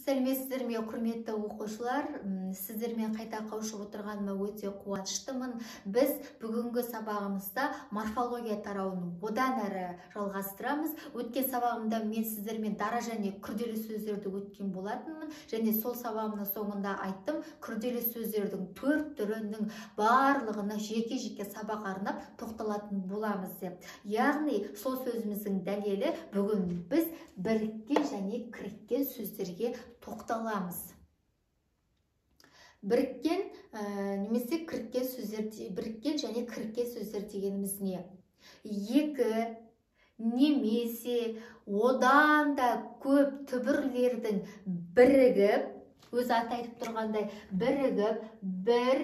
Сәлеметсіздер ме, құрметті оқушылар? Сіздермен қайта қауышып отырғаныма өте қуаныштымын. Біз бүгінгі сабағымызда морфология тарауын одан әрі жалғастырамыз. Өткен сабағымда мен сіздермен дара және күрделі сөздерді өткен болатынмын. Және сол сабағымның соңында айттым, күрделі сөздердің 4 түрінің барлығына жеке-жеке сабақ арнап тоқталатын боламыз деп. Яғни сол сөзіміздің дәлелі бүгін біз біріккен және кіріккен сөздерге тоқталамыз. Біріккен немесе кіріккен сөздер, біріккен және кіріккен сөздер дегеніміз не? Екі немесе одан да көп түбірлердің бірігіп, өзі аты айтып тұрғандай, бірігіп, бір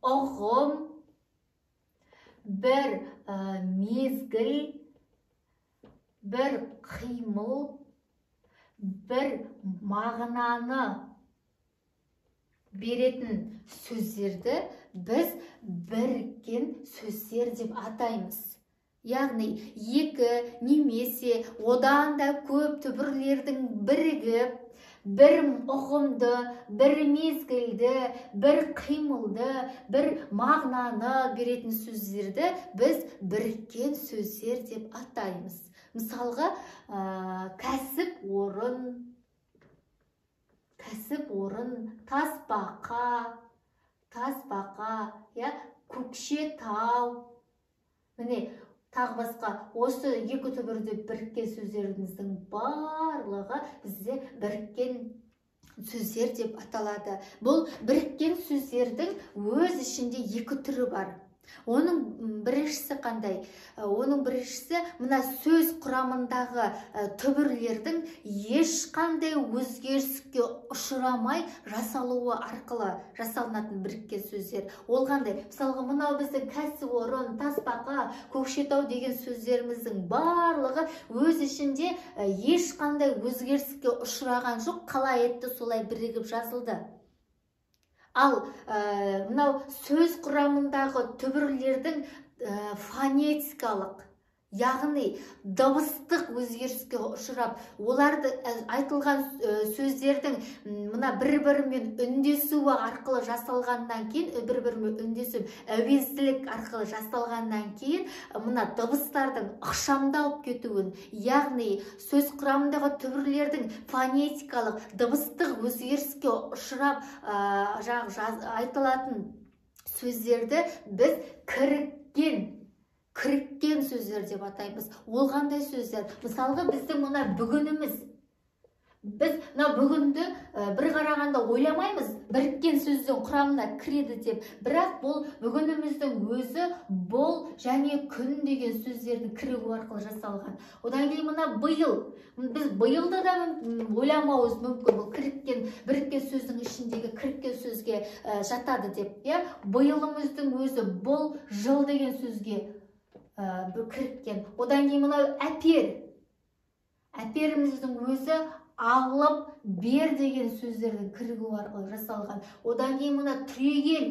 ұғым, бір мезгіл, бір қимыл, бір мағынаны беретін сөздерді біз біріккен сөздер деп атаймыз. Яғни, екі немесе одан да көп түбірлердің бірігіп, бір ұғымды, бір мезгілді, бір қимылды, бір мағынаны беретін сөздерді біз біріккен сөздер деп атаймыз. Мысалға, кәсіп орын, тасбақа, көкшетау. Міне, тағы басқа осы екі түбірді біріккен сөздеріміздің барлығы бізде біріккен сөздер деп аталады. Бұл біріккен сөздердің өз ішінде екі түрі бар. Оның біріншісі қандай? Оның біріншісі мына сөз құрамындағы түбірлердің ешқандай өзгеріске ұшырамай жасалуы арқылы жасалынатын біріккен сөздер. Ол қандай? Мысалға, мынау біздің кәсіпорын, тасбақа, көкшетау деген сөздеріміздің барлығы өз ішінде ешқандай өзгеріске ұшыраған жоқ, қалай етті солай бірігіп жазылды. Ал мынау сөз құрамындағы түбірлердің фонетикалық, яғни дыбыстық өзгеріске ұшырап, оларды айтылған сөздердің мына бір-бірімен үндесуі арқылы жасалғаннан кейін, бір-бірімен үндесіп, әуезділік арқылы жасалғаннан кейін, мына дыбыстардың ықшамдалып кетуін, яғни сөз құрамындағы түбірлердің фонетикалық, дыбыстық өзгеріске ұшырап айтылатын сөздерді біз кіріккен сөздер деп атаймыз. Ол қандай сөздер? Мысалға, біздің мына бүгініміз. Біз бүгінді бір қарағанда ойламаймыз, біріккен сөздің құрамына кіреді деп. Бірақ бұл бүгініміздің өзі бол және күн деген сөздердің кірігу арқылы жасалған. Одан кейін мына биыл. Біз биылды да ойламауымыз мүмкін. Бұл біріккен сөздің ішіндегі кіріккен сөзге жатады деп. Биылымыздың өзі бол, жыл деген сөзге кіріккен. Одан кейін мына әперіміздің өзі алып, бер деген сөздердің кірігу арқылы жасалған. Одан кейін мына түрегел.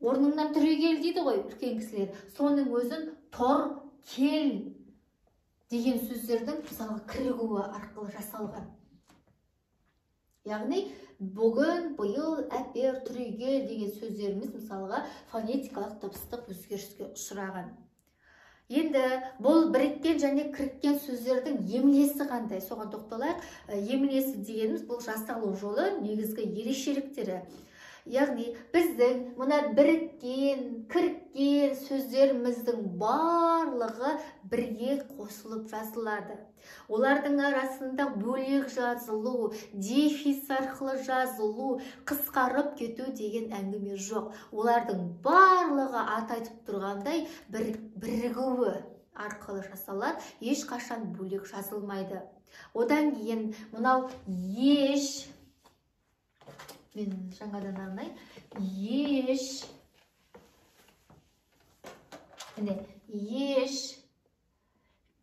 Орныңнан түрегел дейді ғой үлкен кісілер. Соның өзін тұр, кел деген сөздердің мысалға кірігуі арқылы жасалған. Яғни, бүгін, биыл, әпер, түрегел деген сөздеріміз мысалға фонетикалық дыбыстық өзгеріске ұшыраған. Енді бұл біріккен және кіріккен сөздердің емлесі қандай? Соған тоқталайық. Емлесі дегеніміз бұл жасалу жолы, негізгі ерекшеліктері. Яғни, біздің мына біріккен, кіріккен сөздеріміздің барлығы бірге қосылып жазылады. Олардың арасында бөлек жазылу, дефис арқылы жазылу, қысқарып кету деген әңгіме жоқ. Олардың барлығы аты айтып тұрғандай бірігуі арқылы жасалады, ешқашан бөлек жазылмайды. Одан кейін мынау мен жаңадан арнайын,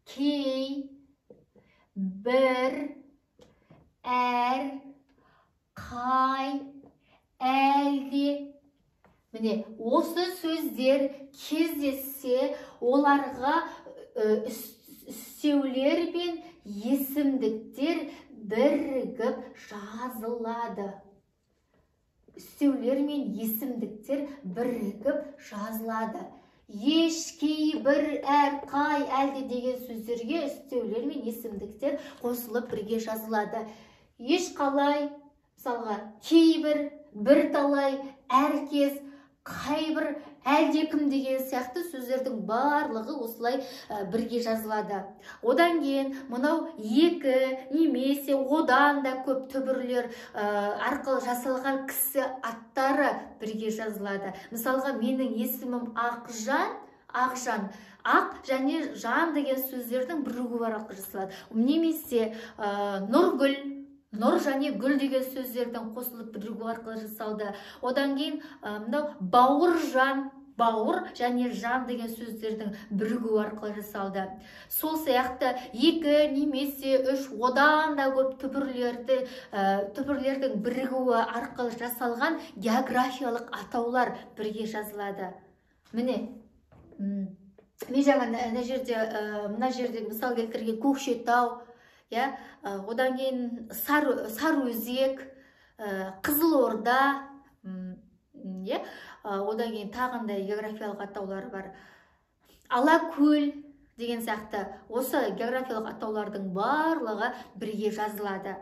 кей, бір, әр, қай, әлде. Міне, осы сөздер кездессе, оларға үстеулер мен есімдіктер бірігіп жазылады. Үстеулер мен есімдіктер бірігіп жазылады. Еш, кейбір, әр, қай, әлде деген сөздерге үстеулер мен есімдіктер қосылып бірге жазылады. Ешқалай, мысалға, кейбір, бірталай, әркез, қайбір, әлдекім деген сияқты сөздердің барлығы осылай бірге жазылады. Одан кейін мынау екі немесе одан да көп түбірлер арқылы жасалған кісі аттары бірге жазылады. Мысалға, менің есімім Ақжан, Ақжан. Ақ және жан деген сөздердің бірігуі арқылы жасалады. Немесе Нұргүл, Нұр және гүл деген сөздердің қосылып бірігуі арқылы жасалды. Одан кейін мынау Бауыржан, бауыр және жан деген сөздердің бірігуі арқылы жасалды. Сол сияқты екі немесе үш одан да көп түбірлердің бірігуі арқылы жасалған географиялық атаулар бірге жазылады. Міне, мен жаңа мына жерде мысал келтірген Көкшетау, одан кейін Сарыөзек, Қызылорда, одан кейін тағындай географиялық атаулар бар. Алакөл деген сияқты осы географиялық атаулардың барлығы бірге жазылады.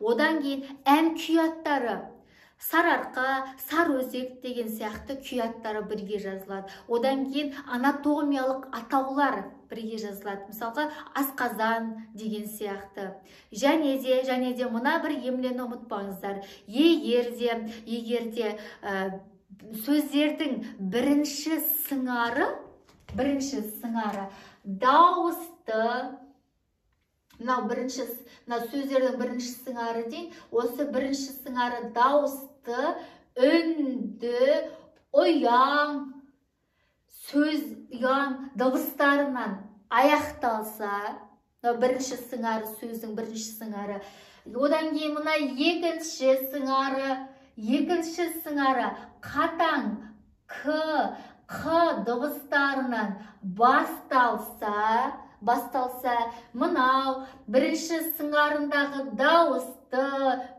Одан кейін ән күй аттары, Сарыарқа, Сарыөзек деген сияқты күй аттары бірге жазылады. Одан кейін анатомиялық атаулар бірге жазылады. Мысалға, асқазан деген сияқты. Және де мына бір емлені ұмытпаңыздар. Егерде сөздердің бірінші сыңары дауысты, сөздердің бірінші сыңары дейін, осы бірінші сыңары дауысты, үнді, ұяң, дыбыстарынан аяқталса, бірінші сыңары, сөздің бірінші сыңары. Одан кейін мына екінші сыңары қатаң қ дыбыстарынан басталса, мынау бірінші сыңарындағы дауысты,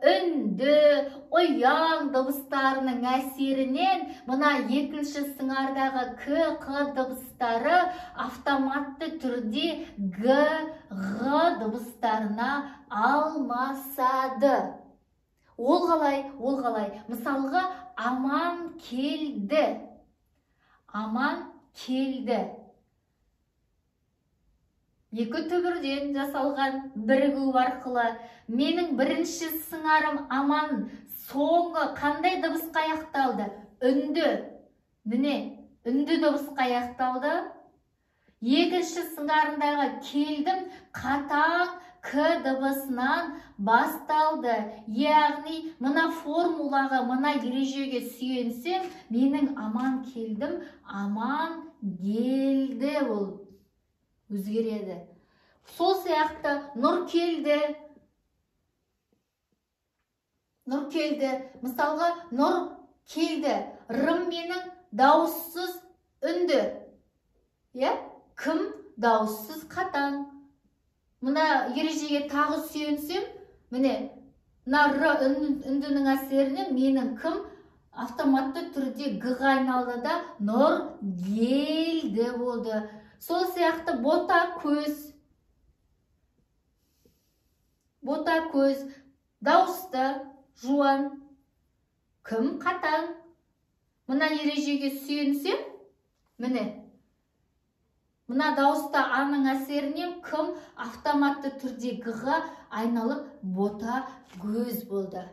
үнді, ұяң дыбыстарының әсерінен мына екінші сыңардағы қ дыбыстары автоматты түрде г дыбыстарына алмасады. Ол қалай? Мысалға, аман келді. Екі түбірден жасалған бірігу арқылы менің бірінші сыңарым аман, соңғы қандай дыбысқа аяқталды? Үнді. Міне, үнді дыбысқа аяқталды. Екінші сыңарындағы келдім қатаң к дыбысынан басталды. Яғни, мына формулаға, мына ережеге сүйенсем, менің аман келдім, аман келді ол өзгереді. Сол сияқты нұр келді. Мысалға, нұр келді. Рым менің дауыссыз үнді. Кім дауыссыз қатаң. Мына ережеге тағы сүйенсем, міне, мына үндінің әсерінен менің кім автоматты түрде г-ға айналды да нұр келді болды. Сол сияқты бота көз, дауысты, жуан, кім қатаң. Мына ережеге сүйенсем, міне, мына дауысты аның әсерінен кім автоматты түрде г-ға айналып бота көз болды.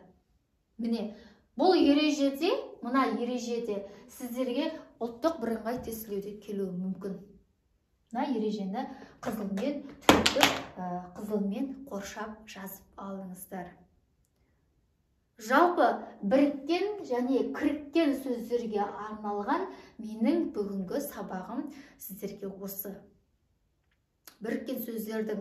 Міне, бұл ережеде, мына ережеде сіздерге ұлттық бірыңғай тестілеуде келуі мүмкін. Мына ережені қызылмен қоршап жазып алыңыздар. Жалпы біріккен және кіріккен сөздерге арналған менің бүгінгі сабағым сіздерге осы. Біріккен сөздердің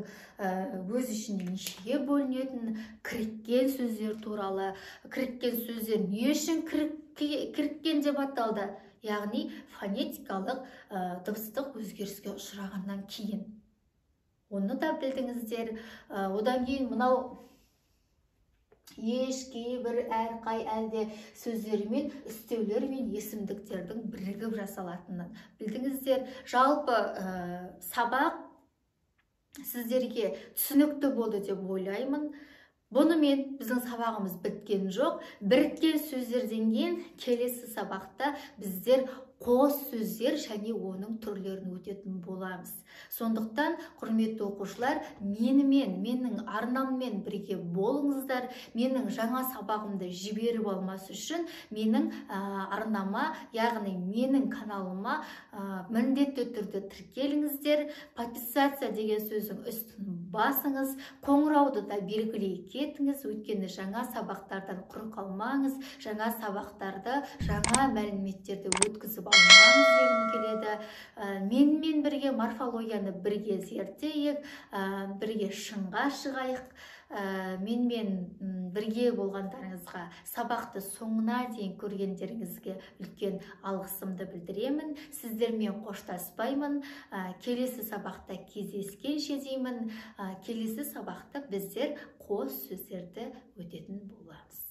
өз ішінде нешеге бөлінетін, кіріккен сөздер туралы, кіріккен сөздер не үшін кіріккен деп аталды, яғни фонетикалық дыбыстық өзгеріске ұшырағаннан кейін. Оны да білдіңіздер. Одан кейін мынау еш, кейбір, әрқай, әлде сөздер мен үстеулер мен есімдіктердің бірігіп жасалатынын білдіңіздер. Жалпы сабақ сіздерге түсінікті болды деп ойлаймын. Бұнымен біздің сабағымыз біткен жоқ. Біріккен сөздерден кейін келесі сабақта біздер қос сөздер және оның түрлерін өтетін боламыз. Сондықтан, құрметті оқушылар, менің арнаммен бірге болыңыздар. Менің жаңа сабағымды жіберіп алмас үшін менің арнама, яғни менің каналыма міндетті түрде тіркеліңіздер. Подписаться деген сөздің үстін басыңыз, қоңырауды да белгілей кетіңіз, өйткені жаңа сабақтардан құр қалмаңыз, жаңа сабақтарды, жаңа мәліметтерді өткізіп алмаңыз дегім келеді. Менімен бірге морфологияны бірге зерттейік, бірге шыңға шығайық. Менімен бірге болғандарыңызға, сабақты соңына дейін көргендеріңізге үлкен алғысымды білдіремін. Сіздермен қоштаспаймын. Келесі сабақта кездескенше деймін. Келесі сабақта біздер қос сөздерді өтетін боламыз.